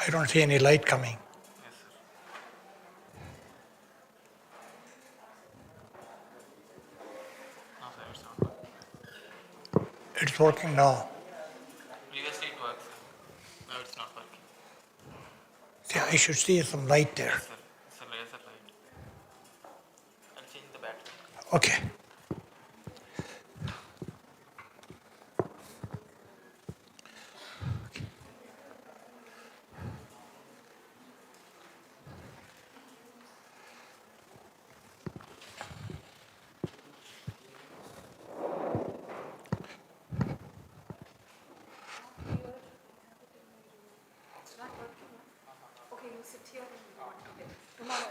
I don't see any light coming. Yes, sir. No, sir, it's not working. It's working now. Previously it works, sir. Now it's not working. Yeah, I should see some light there. Yes, sir. It's a laser light. I'll change the battery. Okay.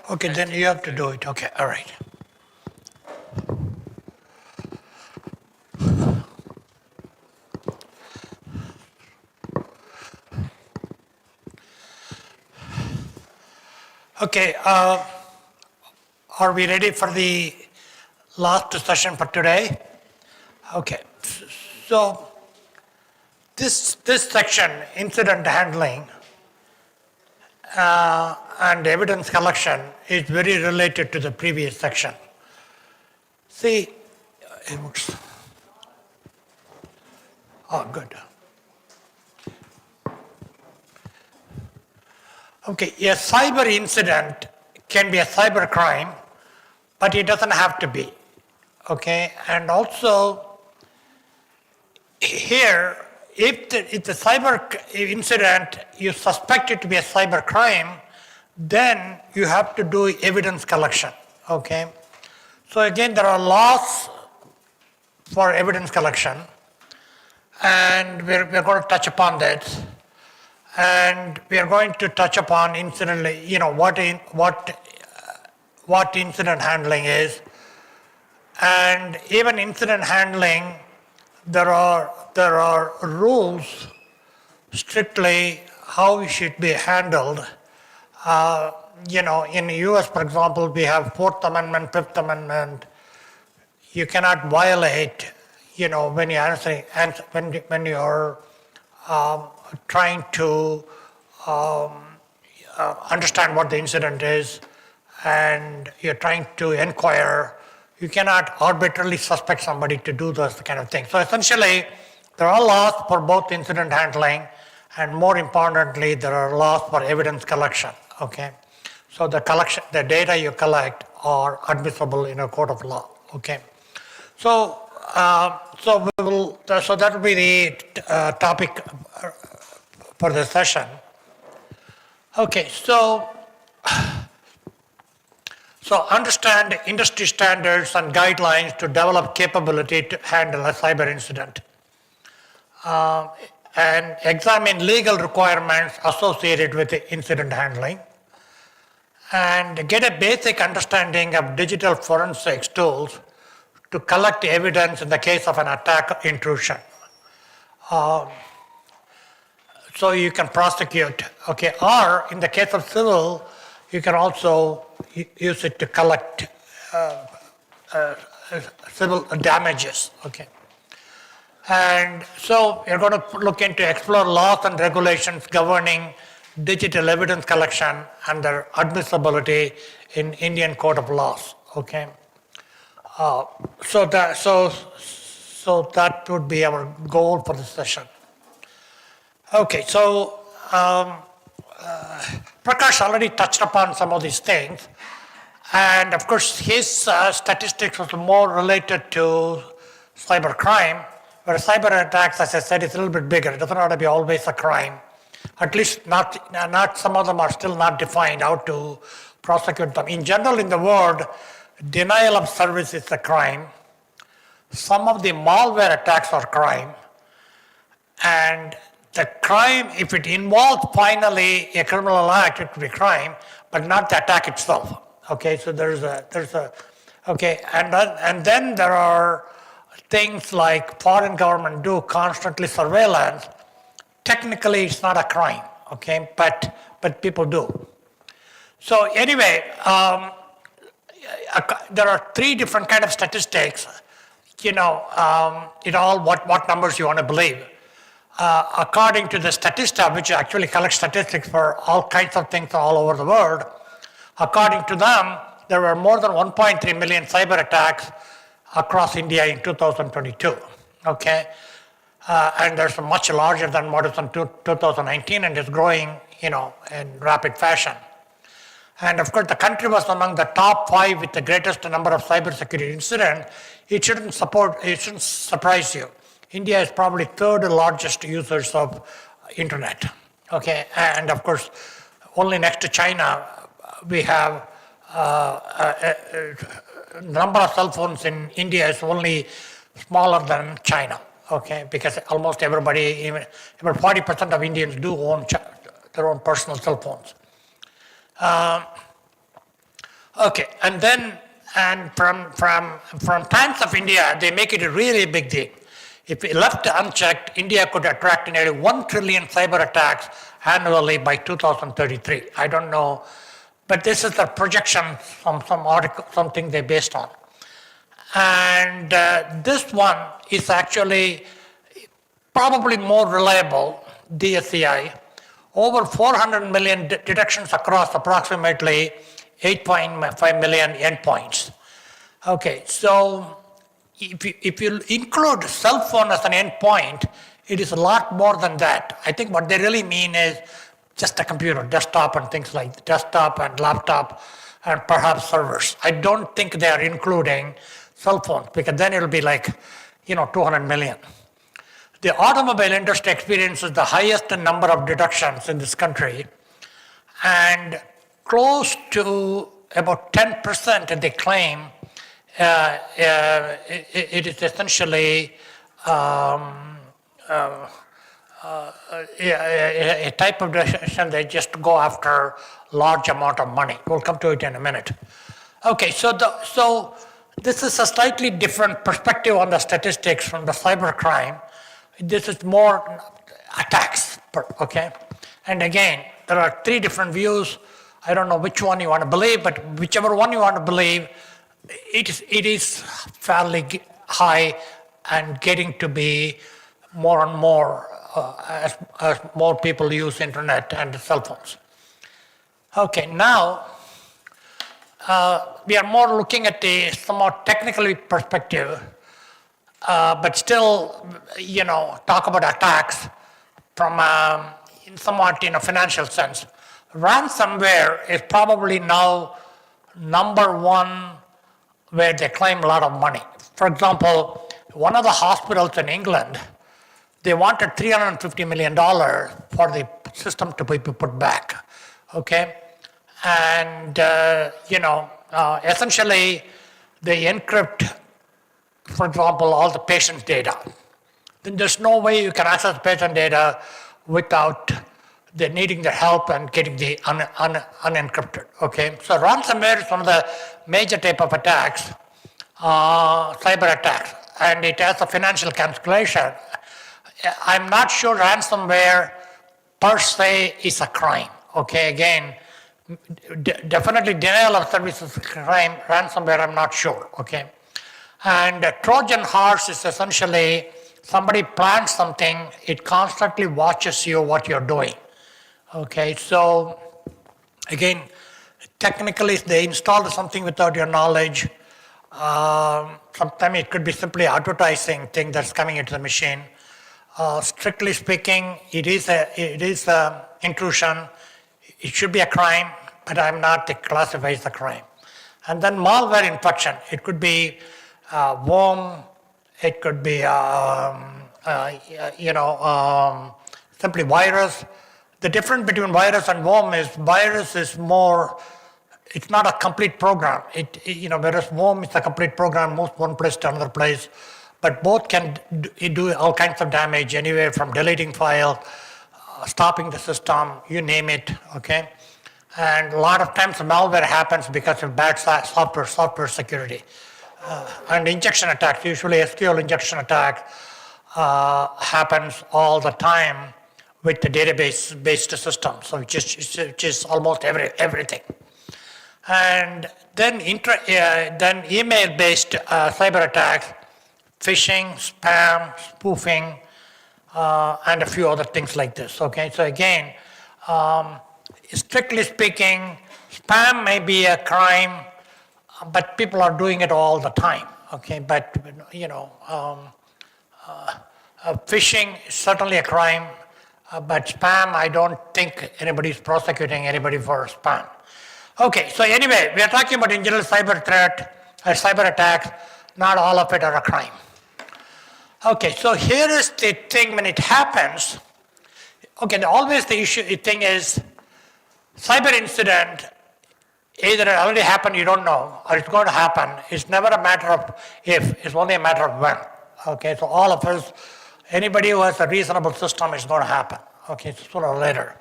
Okay, then you have to do it. Okay, all right. Okay, are we ready for the last session for today? Okay, so this section, incident handling and evidence collection, is very related to the previous section. See, it works. Oh, good. Okay, a cyber incident can be a cyber crime, but it doesn't have to be. Okay, and also here, if the cyber incident, you suspect it to be a cyber crime, then you have to do evidence collection. Okay, so again, there are laws for evidence collection, and we're going to touch upon that. And we are going to touch upon incident, what incident handling is, and even incident handling, there are rules strictly how it should be handled. In the U.S., for example, we have Fourth Amendment, Fifth Amendment. You cannot violate, when you're answering, when you're trying to understand what the incident is, and you're trying to inquire, you cannot arbitrarily suspect somebody to do those kind of things. So essentially, there are laws for both incident handling, and more importantly, there are laws for evidence collection. Okay, so the data you collect are admissible in a court of law. Okay, so that will be the topic for the session. Okay, so understand industry standards and guidelines to develop capability to handle a cyber incident. And examine legal requirements associated with the incident handling. And get a basic understanding of digital forensics tools to collect evidence in the case of an attack or intrusion. So you can prosecute, okay, or in the case of civil, you can also use it to collect civil damages, okay. And so you're going to look into explore laws and regulations governing digital evidence collection and their admissibility in Indian Code of Laws, okay. So that would be our goal for this session. Okay, so Prakash already touched upon some of these things, and of course his statistics was more related to cyber crime, where cyber attacks, as I said, is a little bit bigger. It doesn't have to be always a crime. At least not some of them are still not defined how to prosecute them. In general, in the world, denial of service is a crime. Some of the malware attacks are crime, and the crime, if it involves finally a criminal act, it could be crime, but not the attack itself. Okay, so there's a okay, and then there are things like foreign government do constantly surveillance. Technically, it's not a crime, okay, but people do. So anyway, there are three different kind of statistics. It all what numbers you want to believe. according to the Statista, which actually collects statistics for all kinds of things all over the world, according to them, there were more than 1.3 million cyber attacks across India in 2022. Okay, and there's much larger than what is in 2019, and is growing, in rapid fashion. And of course, the country was among the top 5 with the greatest number of cybersecurity incidents. It shouldn't surprise you. India is probably third largest users of internet. Okay, and of course, only next to China, we have number of cell phones in India is only smaller than China. Okay, because almost everybody, even about 40% of Indians do own their own personal cell phones. Okay, and then from Times of India, they make it a really big deal. If left unchecked, India could attract nearly 1 trillion cyber attacks annually by 2033. I don't know, but this is the projection from some article, something they based on. And this one is actually probably more reliable, DSCI. Over 400 million detections across approximately 8.5 million endpoints. Okay, so if you include cell phone as an endpoint, it is a lot more than that. I think what they really mean is just a computer, desktop and things like desktop and laptop and perhaps servers. I don't think they are including cell phones, because then it'll be like, 200 million. The automobile industry experiences the highest number of deductions in this country, and close to about 10% they claim it is essentially a type of deduction. They just go after large amount of money. We'll come to it in a minute. Okay, so this is a slightly different perspective on the statistics from the cybercrime. This is more attacks, okay? And again, there are 3 different views. I don't know which one you want to believe, but whichever one you want to believe, it is fairly high and getting to be more and more as more people use internet and cell phones. Okay, now we are more looking at the somewhat technical perspective, but still, talk about attacks from somewhat in a financial sense. Ransomware is probably now number 1 where they claim a lot of money. For example, one of the hospitals in England, they wanted $350 million for the system to be put back, okay? And, essentially, they encrypt, for example, all the patient's data. Then there's no way you can access patient data without they needing the help and getting the unencrypted, okay? So ransomware is one of the major type of attacks, cyber attacks, and it has a financial calculation. I'm not sure ransomware per se is a crime, okay? Again, definitely denial of service is a crime, ransomware I'm not sure, okay? And Trojan horse is essentially somebody plans something, it constantly watches you what you're doing. Okay, so again, technically they installed something without your knowledge. Sometimes it could be simply advertising thing that's coming into the machine. Strictly speaking, it is a intrusion. It should be a crime, but I'm not classify as a crime. And then malware infection. It could be worm. It could be simply virus. The difference between virus and worm is virus is more, it's not a complete program. Whereas worm is a complete program, moves one place to another place, but both can do all kinds of damage, anywhere from deleting file, stopping the system, you name it, okay? And a lot of times malware happens because of bad software security. And injection attacks, usually SQL injection attack happens all the time with the database-based system, so which is almost everything. And then email-based cyber attacks, phishing, spam, spoofing, and a few other things like this. Okay, so again, strictly speaking, spam may be a crime, but people are doing it all the time. Okay, but phishing is certainly a crime, but spam, I don't think anybody's prosecuting anybody for spam. Okay, so anyway, we are talking about in general cyber threat, cyber attacks. Not all of it are a crime. Okay, so here is the thing when it happens. Okay, always the thing is cyber incident, either it already happened, you don't know, or it's going to happen. It's never a matter of if, it's only a matter of when. Okay, so all of us, anybody who has a reasonable system, is going to happen. Okay, sooner or later.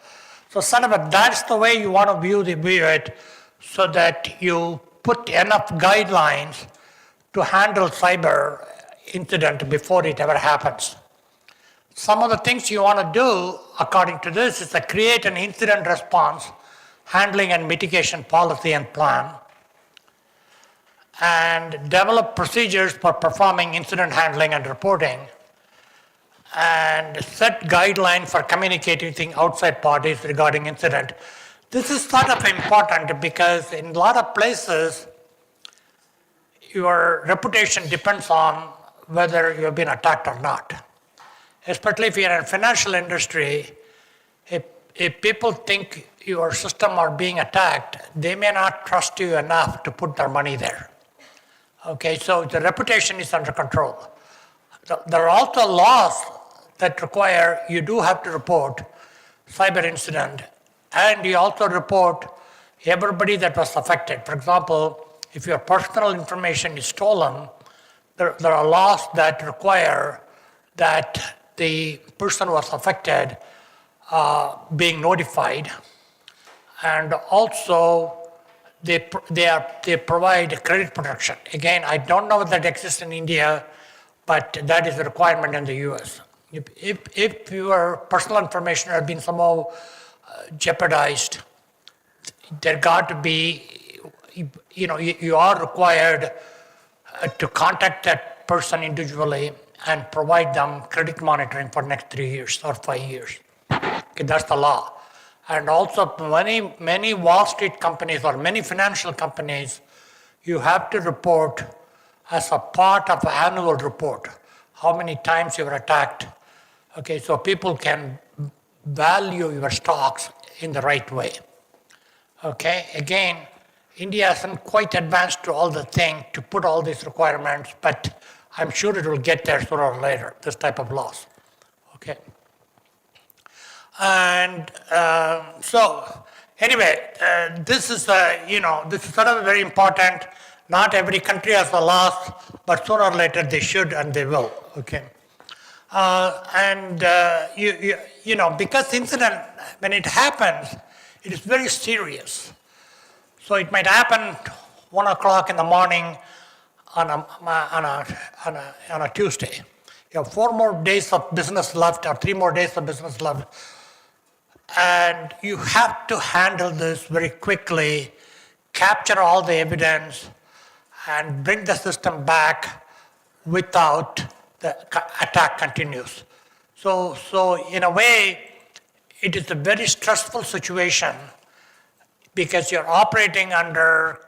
So that's the way you want to view it, so that you put enough guidelines to handle cyber incident before it ever happens. Some of the things you want to do, according to this, is to create an incident response, handling and mitigation policy and plan, and develop procedures for performing incident handling and reporting, and set guidelines for communicating with outside parties regarding incident. This is sort of important because in a lot of places, your reputation depends on whether you've been attacked or not. Especially if you're in the financial industry, if people think your system are being attacked, they may not trust you enough to put their money there. Okay, so the reputation is under control. There are also laws that require you do have to report cyber incident, and you also report everybody that was affected. For example, if your personal information is stolen, there are laws that require that the person who was affected being notified, and also they provide credit protection. Again, I don't know if that exists in India, but that is a requirement in the US. If your personal information has been somehow jeopardized, there got to be, you are required to contact that person individually and provide them credit monitoring for next 3 years or 5 years. Okay, that's the law. And also many Wall Street companies or many financial companies, you have to report as a part of an annual report how many times you were attacked. Okay, so people can value your stocks in the right way. Okay, again, India isn't quite advanced to all the thing to put all these requirements, but I'm sure it will get there sooner or later, this type of laws. Okay. And so, anyway, this is sort of very important. Not every country has a laws, but sooner or later they should and they will. Okay. Because incident, when it happens, it is very serious. So it might happen 1 o'clock in the morning on a Tuesday. You have 4 more days of business left or 3 more days of business left. And you have to handle this very quickly, capture all the evidence, and bring the system back without the attack continues. So in a way, it is a very stressful situation because you're operating under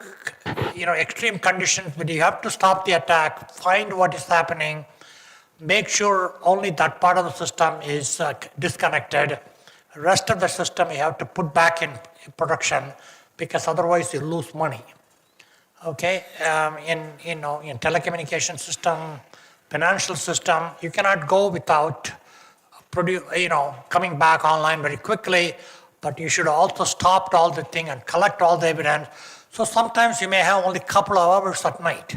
extreme conditions, but you have to stop the attack, find what is happening, make sure only that part of the system is disconnected. The rest of the system you have to put back in production because otherwise you lose money. Okay, in telecommunication system, financial system, you cannot go without coming back online very quickly, but you should also stop all the thing and collect all the evidence. So sometimes you may have only a couple of hours at night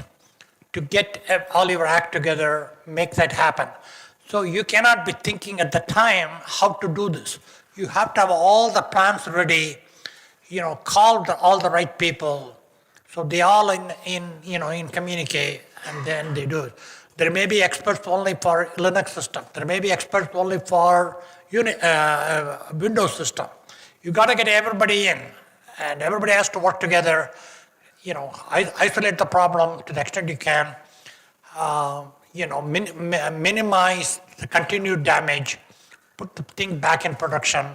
to get all your act together, make that happen. So you cannot be thinking at the time how to do this. You have to have all the plans ready, call all the right people, so they all in communicate, and then they do it. There may be experts only for Linux system. There may be experts only for Windows system. You got to get everybody in, and everybody has to work together. Isolate the problem to the extent you can. minimize the continued damage, put the thing back in production,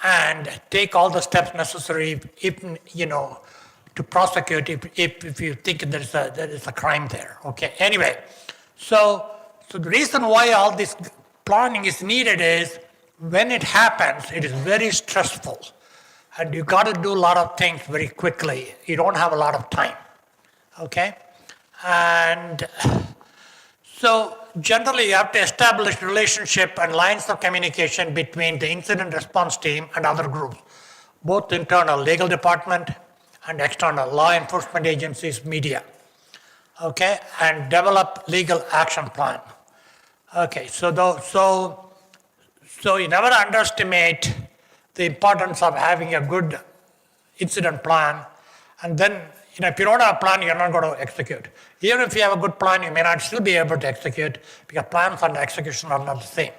and take all the steps necessary if to prosecute if you think there is a crime there. Okay. Anyway, so the reason why all this planning is needed is when it happens, it is very stressful, and you got to do a lot of things very quickly. You don't have a lot of time. Okay, and so generally you have to establish relationship and lines of communication between the incident response team and other groups, both internal legal department and external law enforcement agencies, media. Okay, and develop legal action plan. Okay, so you never underestimate the importance of having a good incident plan, and then if you don't have a plan, you're not going to execute. Even if you have a good plan, you may not still be able to execute because plans and execution are not the same.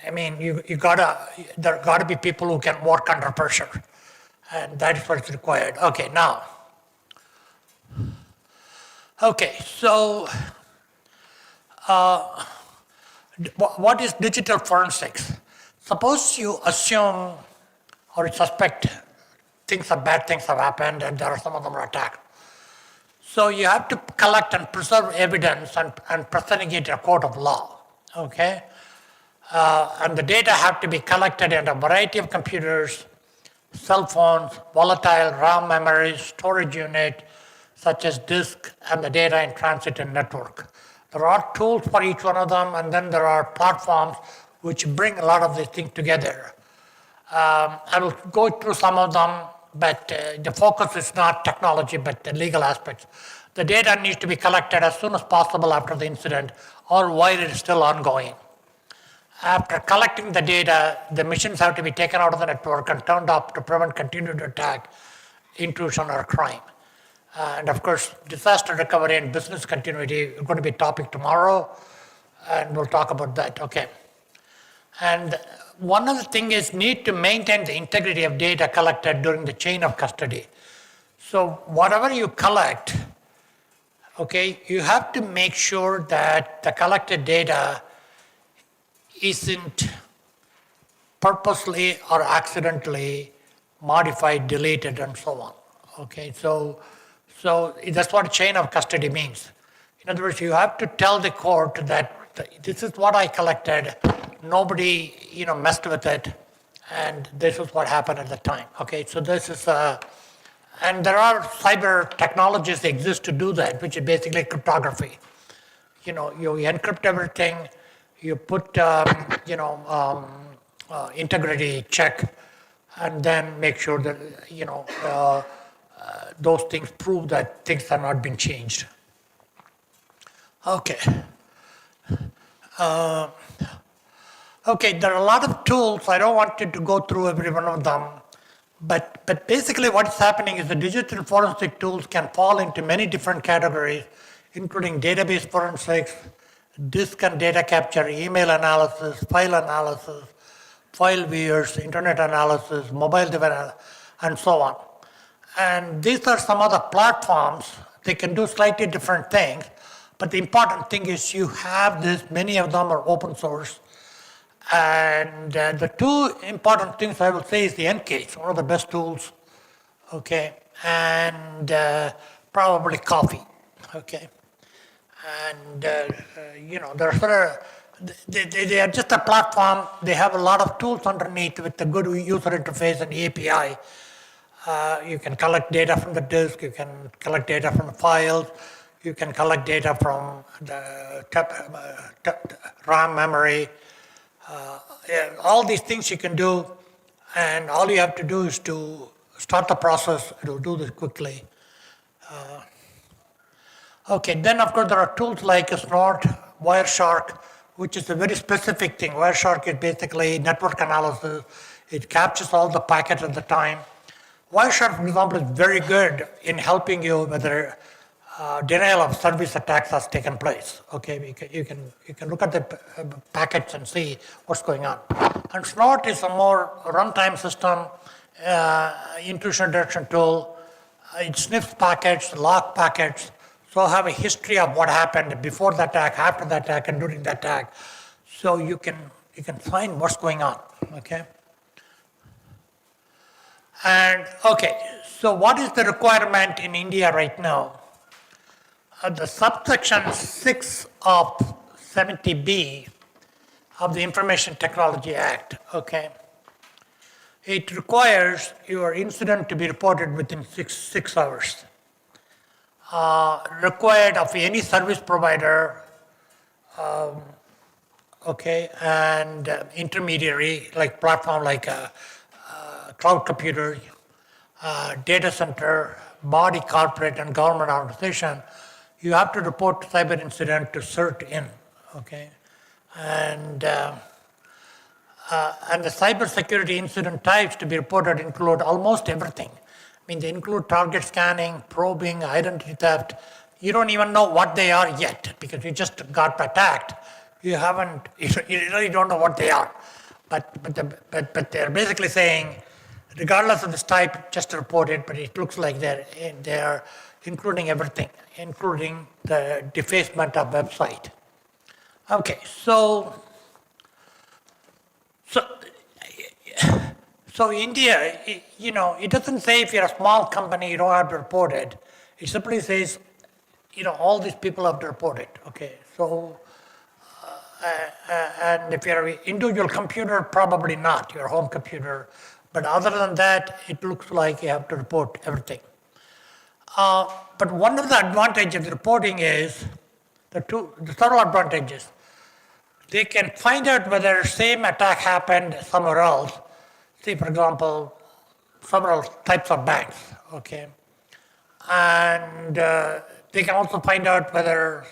I mean, there got to be people who can work under pressure, and that is what's required. Okay, now. Okay, so what is digital forensics? Suppose you assume or suspect bad things have happened and there are some of them are attacked. So you have to collect and preserve evidence and presenting it in a court of law, okay? And the data have to be collected in a variety of computers, cell phones, volatile RAM memory, storage unit, such as disk, and the data in transit and network. There are tools for each one of them, and then there are platforms which bring a lot of these things together. I will go through some of them, but the focus is not technology, but the legal aspects. The data needs to be collected as soon as possible after the incident or while it is still ongoing. After collecting the data, the machines have to be taken out of the network and turned off to prevent continued attack, intrusion, or crime. And of course, disaster recovery and business continuity are going to be a topic tomorrow, and we'll talk about that. Okay. And one of the things is need to maintain the integrity of data collected during the chain of custody. So whatever you collect, okay, you have to make sure that the collected data isn't purposely or accidentally modified, deleted, and so on. Okay, so that's what chain of custody means. In other words, you have to tell the court that this is what I collected, nobody messed with it, and this is what happened at the time. Okay, so this is and there are cyber technologies that exist to do that, which is basically cryptography. You encrypt everything, you put integrity check, and then make sure that those things prove that things have not been changed. Okay. Okay, there are a lot of tools. I don't want you to go through every one of them. But basically what's happening is the digital forensic tools can fall into many different categories, including database forensics, disk and data capture, email analysis, file viewers, internet analysis, mobile device, and so on. And these are some of the platforms. They can do slightly different things, but the important thing is you have this, many of them are open source. And the two important things I will say is the EnCase, one of the best tools, okay, and probably coffee, okay. And they are just a platform. They have a lot of tools underneath with the good user interface and API. You can collect data from the disk, you can collect data from the files, you can collect data from the RAM memory. All these things you can do, and all you have to do is to start the process. It will do this quickly. Okay, then of course there are tools like Snort, Wireshark, which is a very specific thing. Wireshark is basically network analysis. It captures all the packets at the time. Wireshark, for example, is very good in helping you whether denial of service attacks has taken place. Okay, you can look at the packets and see what's going on. And Snort is a more runtime system, intrusion detection tool. It sniffs packets, lock packets, So have a history of what happened before the attack, after the attack, and during the attack. So you can find what's going on, okay? And okay, so what is the requirement in India right now? The subsection 6 of 70B of the Information Technology Act, okay? It requires your incident to be reported within six hours. Required of any service provider, okay, and intermediary, like platform like cloud computer, data center, body, corporate, and government organization, you have to report cyber incident to CERT-IN, okay? And the cyber security incident types to be reported include almost everything. I mean, they include target scanning, probing, identity theft. You don't even know what they are yet because you just got attacked. You really don't know what they are. But they're basically saying, regardless of this type, just report it, but it looks like they're including everything, including the defacement of website. Okay, so India, it doesn't say if you're a small company, you don't have to report it. It simply says, all these people have to report it, okay? So, and if you're an individual computer, probably not, your home computer. But other than that, it looks like you have to report everything. But one of the advantages of reporting is, the several advantages. They can find out whether same attack happened somewhere else. See, for example, several types of banks, okay? And they can also find out whether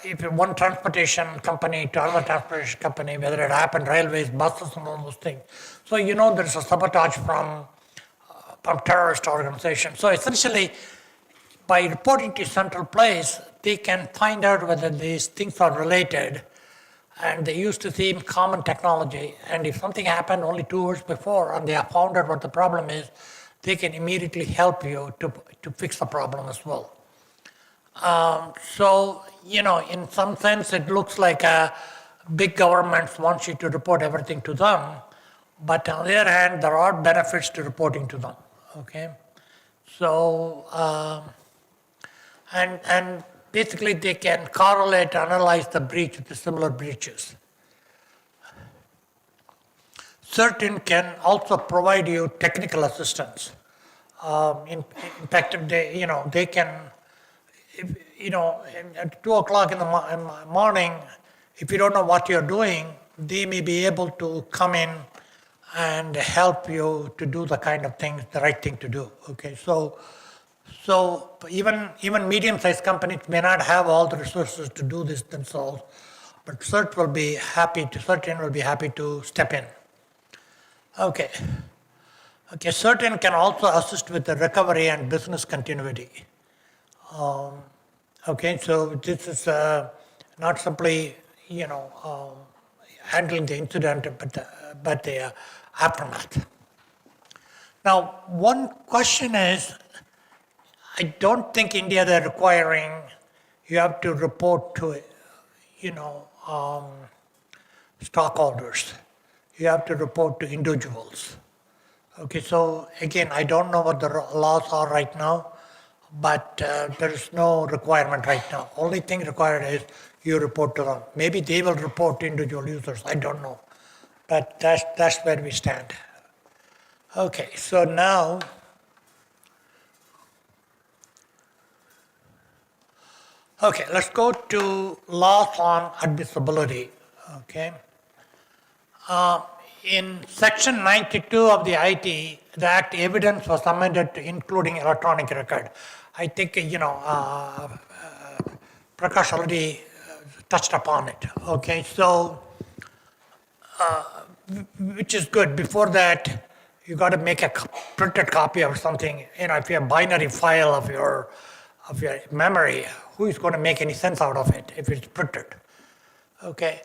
if one transportation company to another transportation company, whether it happened, railways, buses, and all those things. So there's a sabotage from terrorist organizations. So essentially, by reporting to central place, they can find out whether these things are related, and they use the same common technology. And if something happened only 2 hours before, and they have found out what the problem is, they can immediately help you to fix the problem as well. So, in some sense, it looks like big governments want you to report everything to them, but on the other hand, there are benefits to reporting to them, okay? So, and basically they can correlate, analyze the breach with the similar breaches. CERT-IN can also provide you technical assistance. In fact, they can, at 2 o'clock in the morning, if you don't know what you're doing, they may be able to come in and help you to do the kind of things, the right thing to do, okay? So even medium-sized companies may not have all the resources to do this themselves, but CERT-IN will be happy to step in. Okay, CERT-IN can also assist with the recovery and business continuity. Okay, so this is not simply, handling the incident, but the aftermath. Now, one question is, I don't think India, they're requiring you have to report to, stockholders. You have to report to individuals. Okay, so again, I don't know what the laws are right now, but there is no requirement right now. Only thing required is you report to them. Maybe they will report to individual users, I don't know. But that's where we stand. Okay, so now, let's go to laws on admissibility, okay? In section 92 of the IT, the Act, evidence was amended to including electronic record. I think, Prakash already touched upon it, okay? So, which is good. Before that, you got to make a printed copy of something. If you have a binary file of your memory, who is going to make any sense out of it if it's printed? Okay,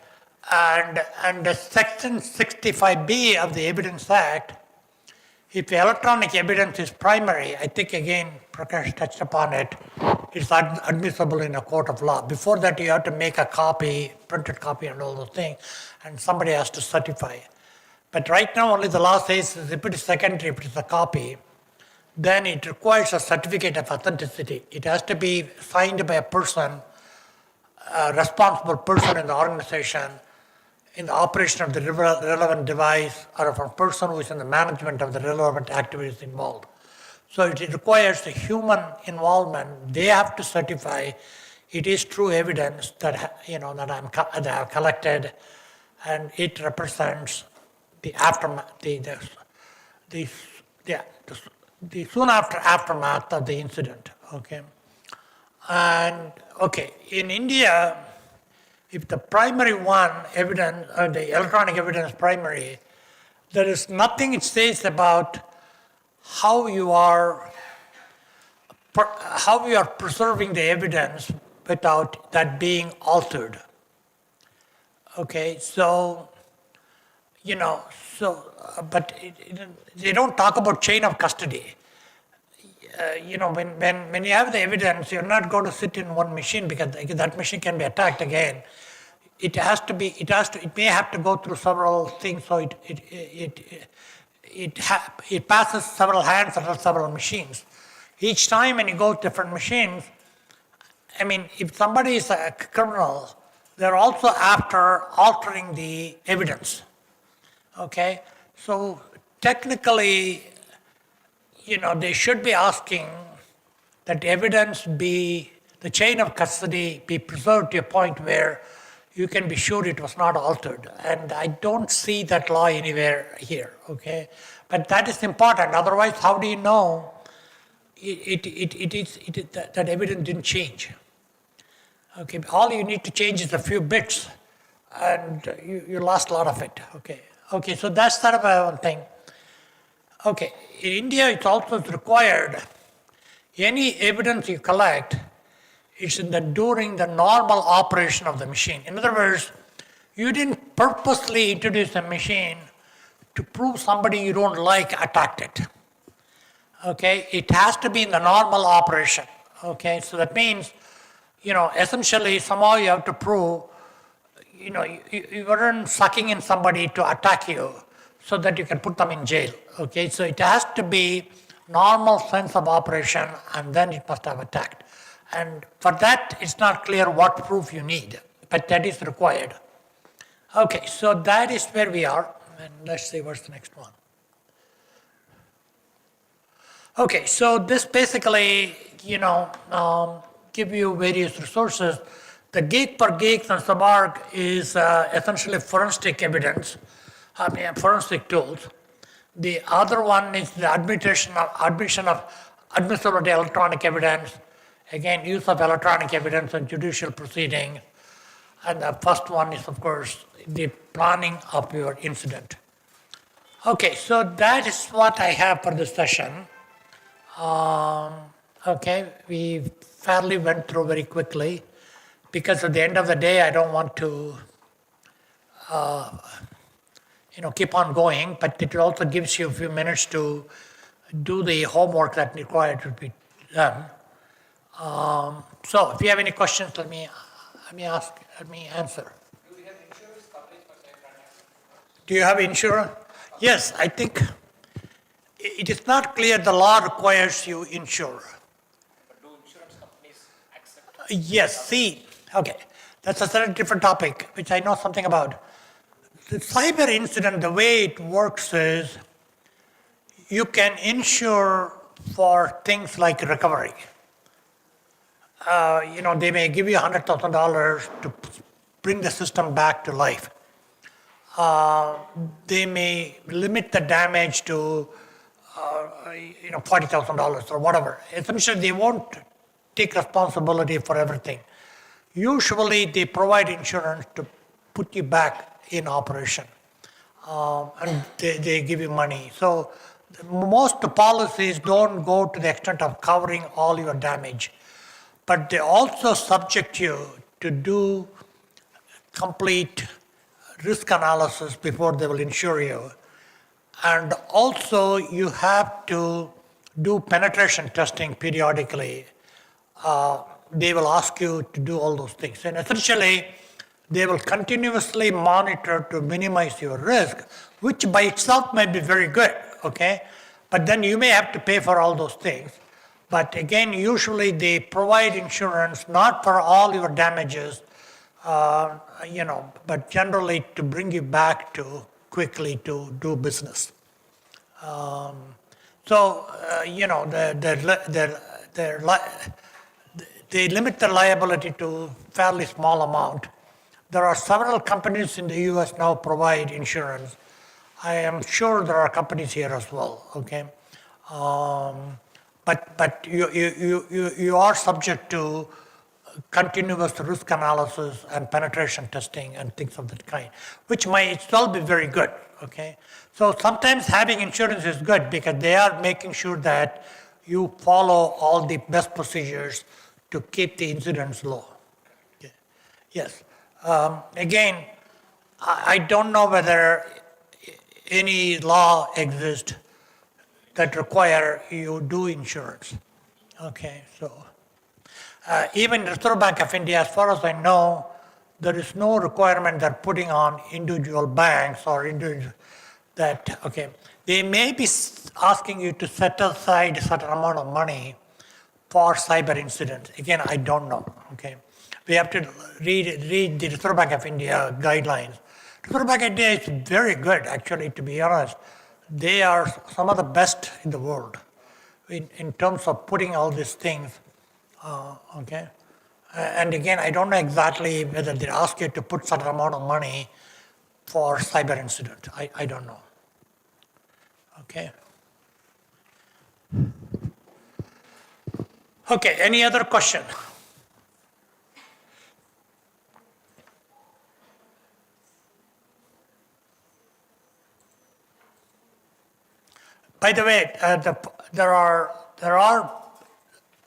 and the section 65B of the Evidence Act, if electronic evidence is primary, I think again Prakash touched upon it, it's admissible in a court of law. Before that, you have to make a copy, printed copy and all those things, and somebody has to certify. But right now, only the law says if it is secondary, if it is a copy, then it requires a certificate of authenticity. It has to be signed by a person, a responsible person in the organization, in the operation of the relevant device, or of a person who is in the management of the relevant activities involved. So it requires a human involvement. They have to certify it is true evidence that that I have collected, and it represents the aftermath, the soon after aftermath of the incident. Okay, and okay, in India, if the primary one evidence, or the electronic evidence primary, there is nothing it says about how you are preserving the evidence without that being altered. Okay, so, but they don't talk about chain of custody. When you have the evidence, you're not going to sit in one machine because that machine can be attacked again. It may have to go through several things, so it passes several hands and several machines. Each time when you go to different machines, if somebody is a criminal, they're also after altering the evidence. Okay, so technically, they should be asking that evidence the chain of custody be preserved to a point where you can be sure it was not altered. And I don't see that law anywhere here, okay? But that is important. Otherwise, how do you know that evidence didn't change? Okay, all you need to change is a few bits, and you lost a lot of it, okay? Okay, so that's sort of one thing. Okay, in India, it's also required any evidence you collect, it's during the normal operation of the machine. In other words, you didn't purposely introduce a machine to prove somebody you don't like attacked it. Okay, it has to be in the normal operation. Okay, so that means, essentially somehow you have to prove, you weren't sucking in somebody to attack you so that you can put them in jail. Okay, so it has to be normal sense of operation, and then it must have attacked. And for that, it's not clear what proof you need, but that is required. Okay, so that is where we are, and let's see what's the next one. Okay, so this basically, give you various resources. The geek per geeks and subarg is essentially forensic evidence, forensic tools. The other one is the admission of admissibility electronic evidence. Again, use of electronic evidence in judicial proceedings. And the first one is, of course, the planning of your incident. Okay, so that is what I have for this session. Okay, we fairly went through very quickly because at the end of the day, I don't want to keep on going, but it also gives you a few minutes to do the homework that required to be done. So if you have any questions, let me answer. Do we have insurance coverage for cyber? Do you have insurance? Yes, I think it is not clear the law requires you insure. But do insurance companies accept? Yes, see, okay, that's a very different topic, which I know something about. The cyber incident, the way it works is you can insure for things like recovery. They may give you $100,000 to bring the system back to life. They may limit the damage to $40,000 or whatever. Essentially, they won't take responsibility for everything. Usually, they provide insurance to put you back in operation, and they give you money. So most policies don't go to the extent of covering all your damage, but they also subject you to do complete risk analysis before they will insure you. And also you have to do penetration testing periodically they will ask you to do all those things. And essentially, they will continuously monitor to minimize your risk, which by itself might be very good, okay? But then you may have to pay for all those things. But again, usually they provide insurance not for all your damages, but generally to bring you back to quickly to do business. They limit their liability to fairly small amount. There are several companies in the US now provide insurance. I am sure there are companies here as well, okay? But you are subject to continuous risk analysis and penetration testing and things of that kind, which might still be very good, okay? So sometimes having insurance is good because they are making sure that you follow all the best procedures to keep the incidence low. Okay. Yes. Again, I don't know whether any law exists that require you do insurance. Okay, so even Reserve Bank of India, as far as I know, there is no requirement they're putting on individual banks or individual that, okay, they may be asking you to set aside a certain amount of money for cyber incidents. Again, I don't know, okay? We have to read the Reserve Bank of India guidelines. Reserve Bank of India is very good, actually, to be honest. They are some of the best in the world in terms of putting all these things, okay? And again, I don't know exactly whether they ask you to put certain amount of money for cyber incident. I don't know, okay? Okay, any other question? By the way, there are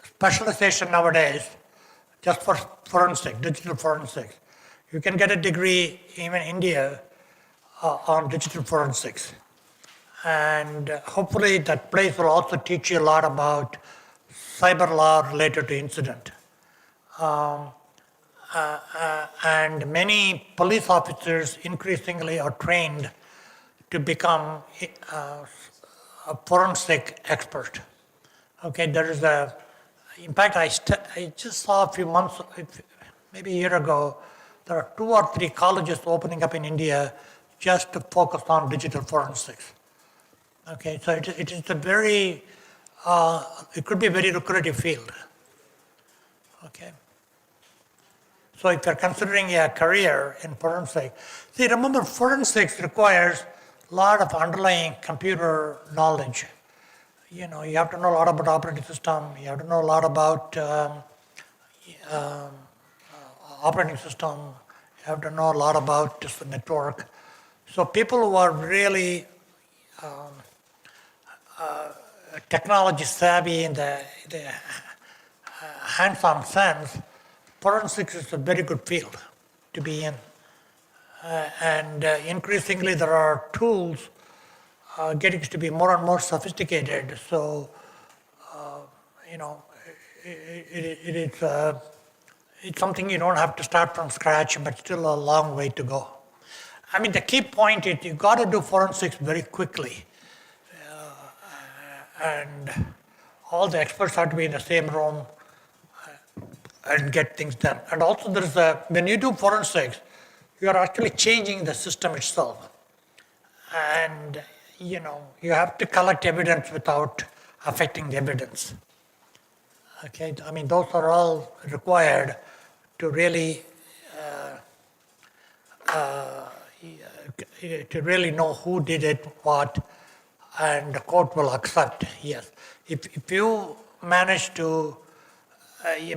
specialization nowadays just for forensic, digital forensics. You can get a degree even in India on digital forensics. And hopefully that place will also teach you a lot about cyber law related to incident. And many police officers increasingly are trained to become a forensic expert. Okay, there is in fact, I just saw a few months, maybe a year ago, there are 2 or 3 colleges opening up in India just to focus on digital forensics. Okay, so it is a very, it could be a very lucrative field. Okay. So if you're considering a career in forensics, see, remember, forensics requires a lot of underlying computer knowledge. You have to know a lot about operating system. You have to know a lot about operating system. You have to know a lot about just the network. So people who are really technology savvy in the hands-on sense, forensics is a very good field to be in. And increasingly there are tools getting to be more and more sophisticated. So, it's something you don't have to start from scratch, but still a long way to go. I mean, the key point is you got to do forensics very quickly. And all the experts have to be in the same room and get things done. And also when you do forensics, you are actually changing the system itself. And you have to collect evidence without affecting the evidence. Okay, I mean, those are all required to really know who did it, what, and the court will accept, yes. If you manage to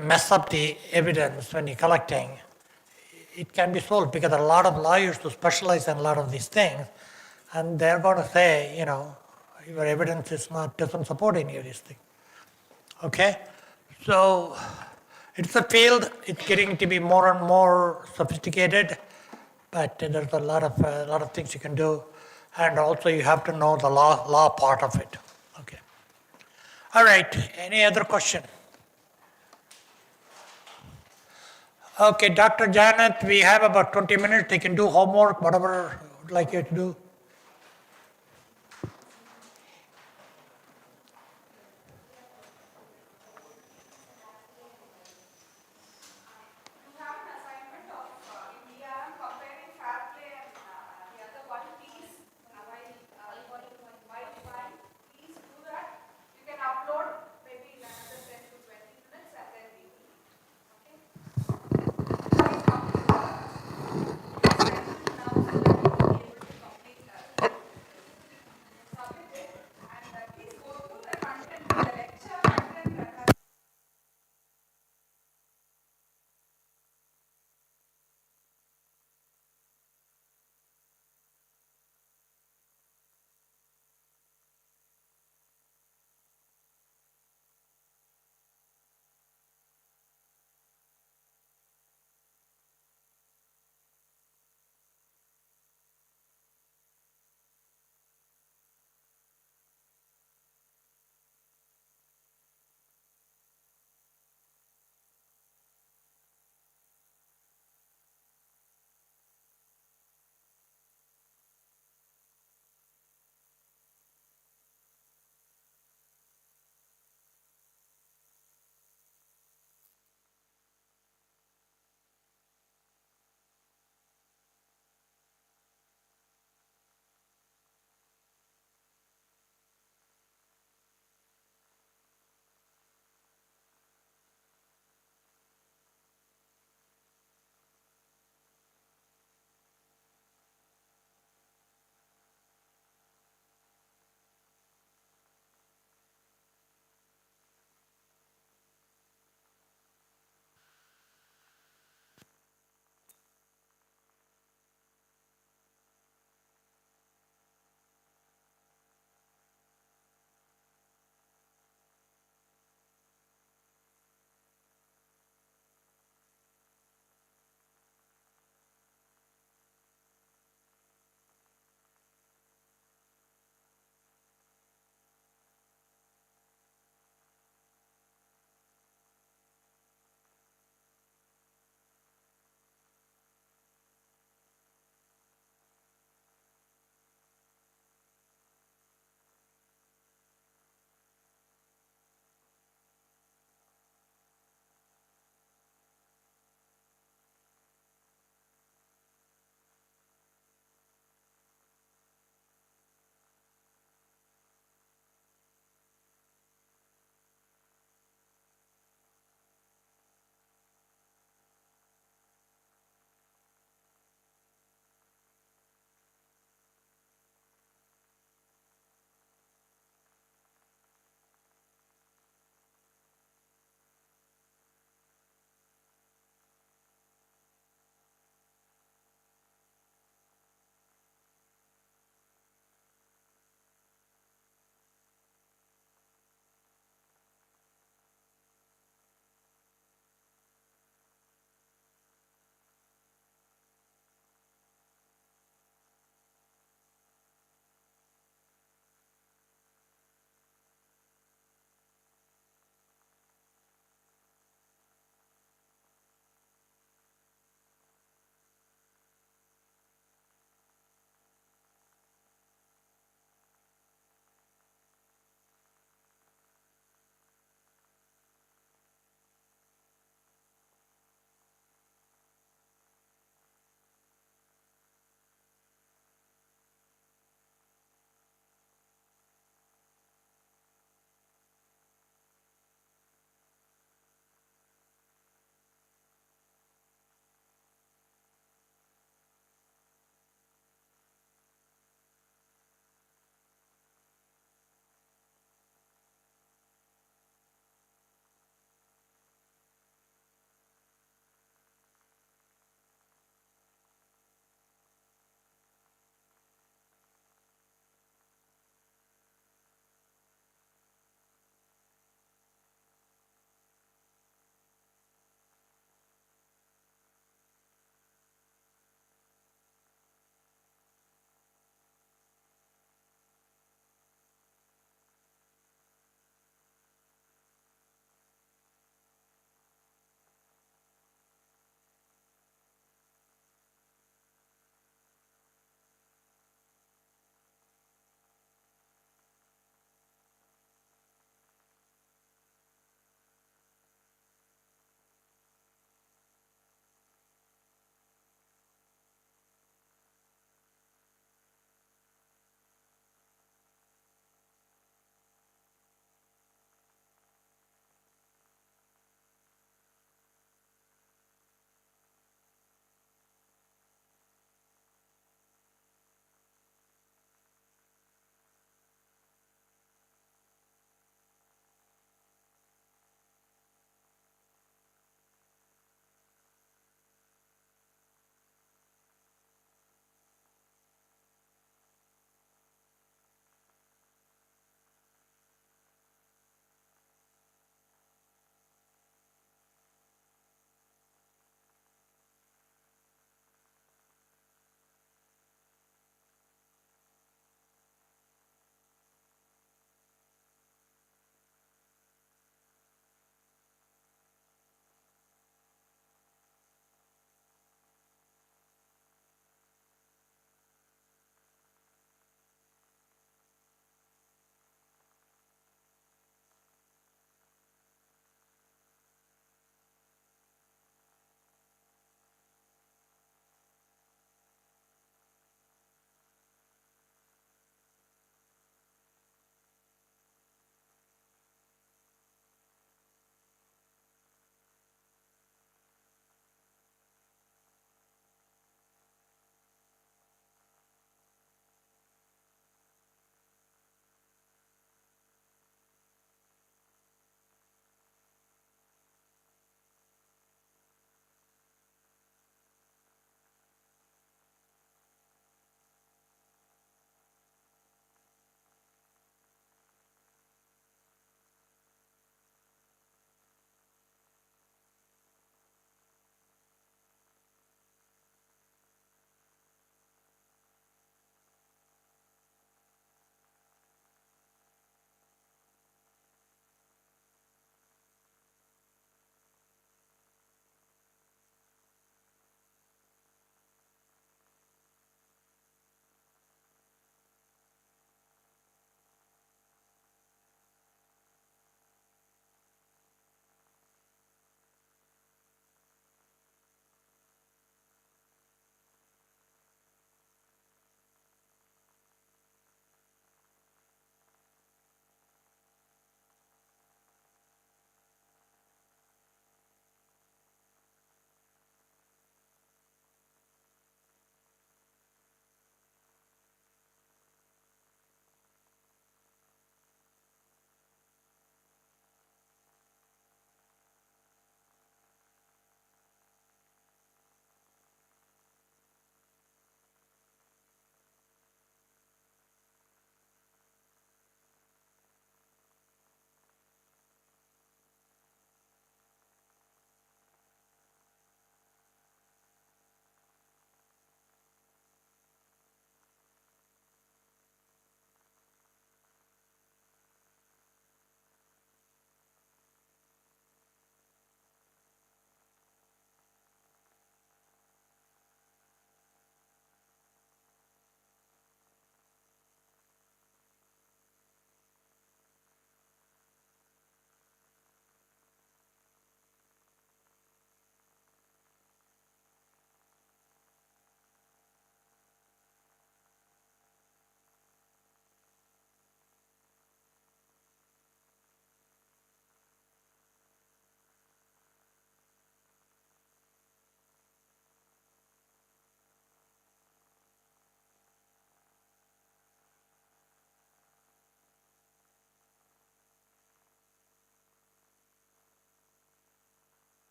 mess up the evidence when you're collecting, it can be solved because there are a lot of lawyers who specialize in a lot of these things, and they're going to say, your evidence doesn't support any of these things. Okay, so it's a field. It's getting to be more and more sophisticated, but there's a lot of things you can do, and also you have to know the law part of it. Okay. All right. Any other question? Okay, Dr. Janet, we have about 20 minutes. You can do homework, whatever you'd like you to do.